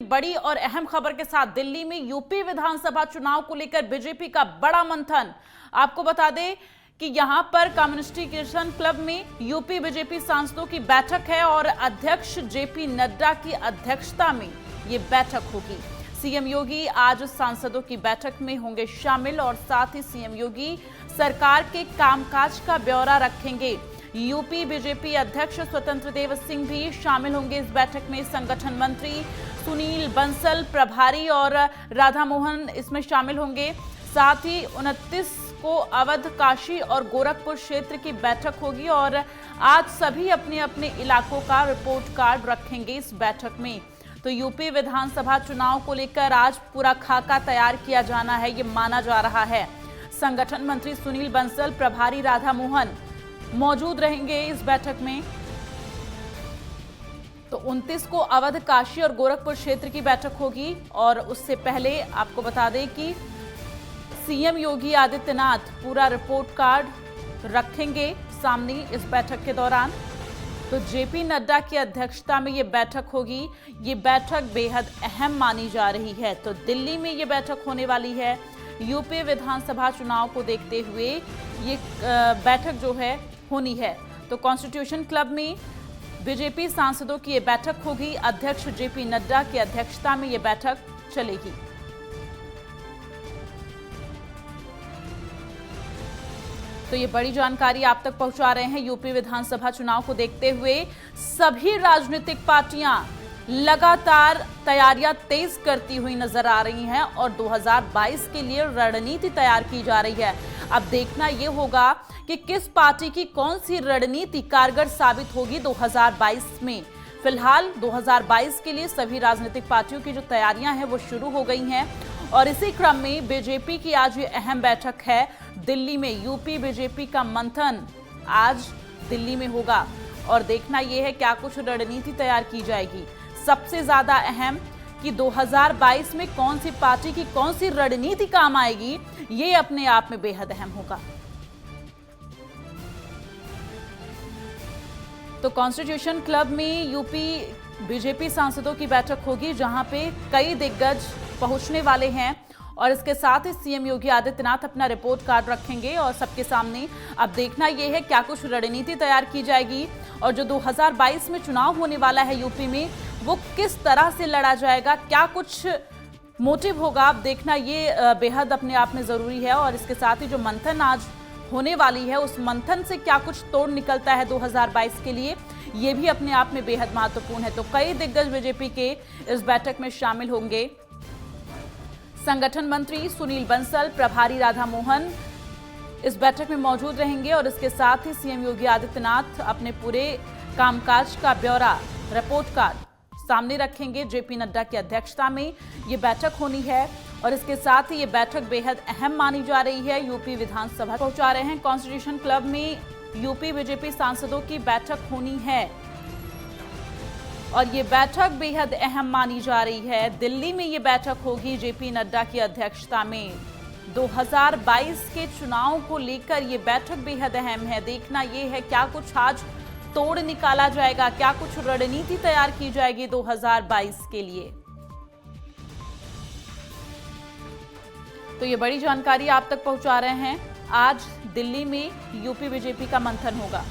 बड़ी और अहम खबर के साथ दिल्ली में यूपी विधानसभा चुनाव को लेकर बीजेपी का बड़ा मंथन। आपको बता दें कि यहां पर कम्युनिस्टेशन क्लब में यूपी बीजेपी सांसदों की बैठक है और अध्यक्ष जेपी नड्डा की अध्यक्षता में ये बैठक होगी। सीएम योगी आज सांसदों की बैठक में होंगे शामिल और साथ ही सीएम योगी सरकार के कामकाज का ब्यौरा रखेंगे। यूपी बीजेपी अध्यक्ष स्वतंत्र देव सिंह भी शामिल होंगे इस बैठक में। संगठन मंत्री सुनील बंसल, प्रभारी और राधा मोहन इसमें शामिल होंगे। साथ ही 29 को अवध, काशी और गोरखपुर क्षेत्र की बैठक होगी और आज सभी अपने अपने इलाकों का रिपोर्ट कार्ड रखेंगे इस बैठक में। तो यूपी विधानसभा चुनाव को लेकर आज पूरा खाका तैयार किया जाना है, ये माना जा रहा है। संगठन मंत्री सुनील बंसल, प्रभारी राधा मोहन मौजूद रहेंगे इस बैठक में। तो 29 को अवध, काशी और गोरखपुर क्षेत्र की बैठक होगी और उससे पहले आपको बता दें कि सीएम योगी आदित्यनाथ पूरा रिपोर्ट कार्ड रखेंगे सामने इस बैठक के दौरान। तो जेपी नड्डा की अध्यक्षता में ये बैठक होगी। ये बैठक बेहद अहम मानी जा रही है। तो दिल्ली में ये बैठक होने वाली है। यूपी विधानसभा चुनाव को देखते हुए ये बैठक जो है होनी है। तो कॉन्स्टिट्यूशन क्लब में बीजेपी सांसदों की ये बैठक होगी। अध्यक्ष जेपी नड्डा की अध्यक्षता में ये बैठक चलेगी। तो ये बड़ी जानकारी आप तक पहुंचा रहे हैं। यूपी विधानसभा चुनाव को देखते हुए सभी राजनीतिक पार्टियां लगातार तैयारियां तेज करती हुई नजर आ रही हैं और 2022 के लिए रणनीति तैयार की जा रही है। अब देखना यह होगा कि किस पार्टी की कौन सी रणनीति कारगर साबित होगी 2022 में। फिलहाल 2022 के लिए सभी राजनीतिक पार्टियों की जो तैयारियां हैं वो शुरू हो गई हैं और इसी क्रम में बीजेपी की आज ये अहम बैठक है दिल्ली में। यूपी बीजेपी का मंथन आज दिल्ली में होगा और देखना यह है क्या कुछ रणनीति तैयार की जाएगी। सबसे ज्यादा अहम कि 2022 में कौन सी पार्टी की कौन सी रणनीति काम आएगी, ये अपने आप में बेहद अहम होगा। तो कॉन्स्टिट्यूशन क्लब में यूपी बीजेपी सांसदों की बैठक होगी जहां पे कई दिग्गज पहुंचने वाले हैं और इसके साथ ही सीएम योगी आदित्यनाथ अपना रिपोर्ट कार्ड रखेंगे और सबके सामने अब देखना यह है क्या कुछ रणनीति तैयार की जाएगी और जो 2022 में चुनाव होने वाला है यूपी में वो किस तरह से लड़ा जाएगा, क्या कुछ मोटिव होगा। अब देखना ये बेहद अपने आप में जरूरी है और इसके साथ ही जो मंथन आज होने वाली है उस मंथन से क्या कुछ तोड़ निकलता है 2022 के लिए, ये भी अपने आप में बेहद महत्वपूर्ण है। तो कई दिग्गज बीजेपी के इस बैठक में शामिल होंगे। संगठन मंत्री सुनील बंसल, प्रभारी राधा मोहन इस बैठक में मौजूद रहेंगे और इसके साथ ही सीएम योगी आदित्यनाथ अपने पूरे कामकाज का ब्यौरा, रिपोर्ट कार्ड सामने रखेंगे। जेपी नड्डा की अध्यक्षता में ये बैठक होनी है और इसके साथ ही ये बैठक बेहद अहम मानी जा रही है। यूपी विधानसभा पहुंचा रहे हैं। कॉन्स्टिट्यूशन क्लब में यूपी बीजेपी सांसदों की बैठक होनी है और ये बैठक बेहद अहम मानी जा रही है। दिल्ली में ये बैठक होगी जेपी नड्डा की अध्यक्षता में। 2022 के चुनाव को लेकर ये बैठक बेहद अहम है। देखना ये है क्या कुछ आज तोड़ निकाला जाएगा, क्या कुछ रणनीति तैयार की जाएगी 2022 के लिए। तो ये बड़ी जानकारी आप तक पहुंचा रहे हैं। आज दिल्ली में यूपी बीजेपी का मंथन होगा।